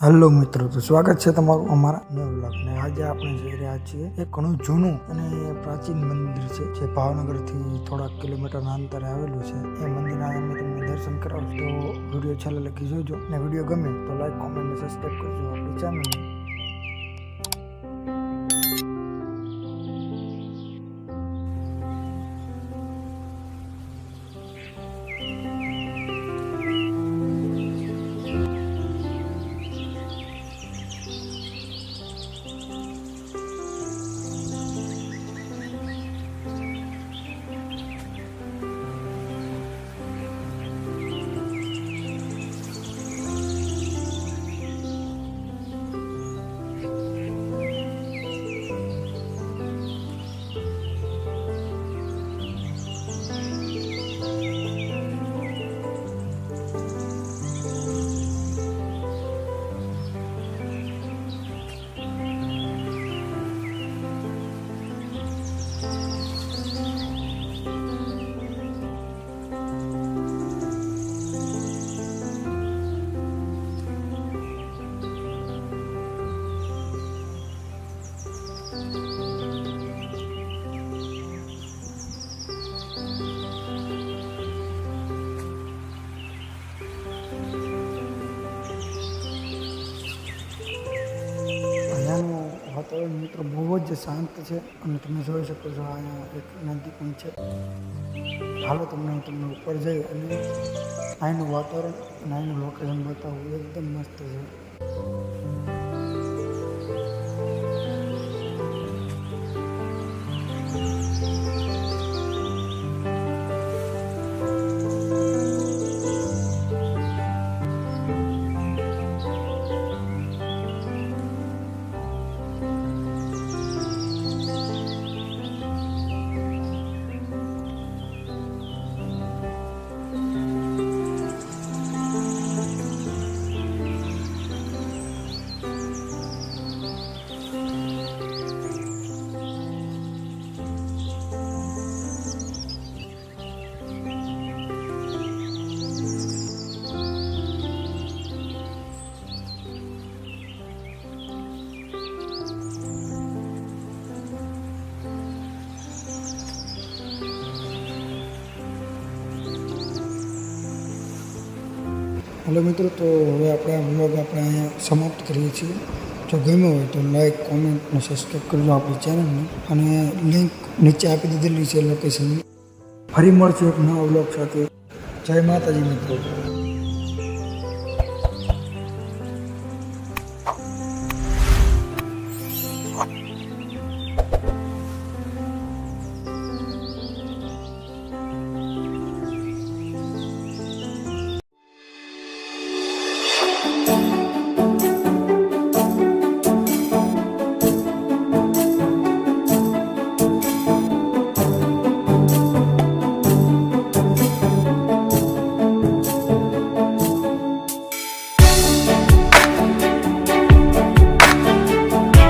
Hello મિત્રો, તો સ્વાગત છે તમારું અમારા નવા વ્લોગને। આજે આપણે જઈ રહ્યા છીએ એક ઘણું જૂનું અને પ્રાચીન મંદિર છે જે ભાવનગરથી થોડાક કિલોમીટરના અંતરે આવેલું છે। એ મંદિરના અમે તમને દર્શન કરાવું તો વિડીયો છેલ્લે લખી જોજો અને વિડીયો ગમે તો લાઈક, કોમેન્ટ અને સબસ્ક્રાઈબ કરજો આપણી ચેનલને। વાતાવરણ મિત્રો બહુ જ શાંત છે અને તમે જોઈ શકો છો અહીંયા એક નદી પણ છે। હાલો તમને ઉપર જઈ અને અહીંનું વાતાવરણ અને અહીંનું લોકેશન બતાવું, એકદમ મસ્ત છે। હેલો મિત્રો, તો હવે આપણે આ વ્લોગ અહીંયા સમાપ્ત કરીએ છીએ। જો ગમ્યો હોય તો લાઈક, કોમેન્ટ અને સબસ્ક્રાઈબ કરજો આપણી ચેનલને અને લિંક નીચે આપી દીધેલી છે લોકેશનની। ફરી મળશું એક નવા વ્લોગ સાથે। જય માતાજી મિત્રો।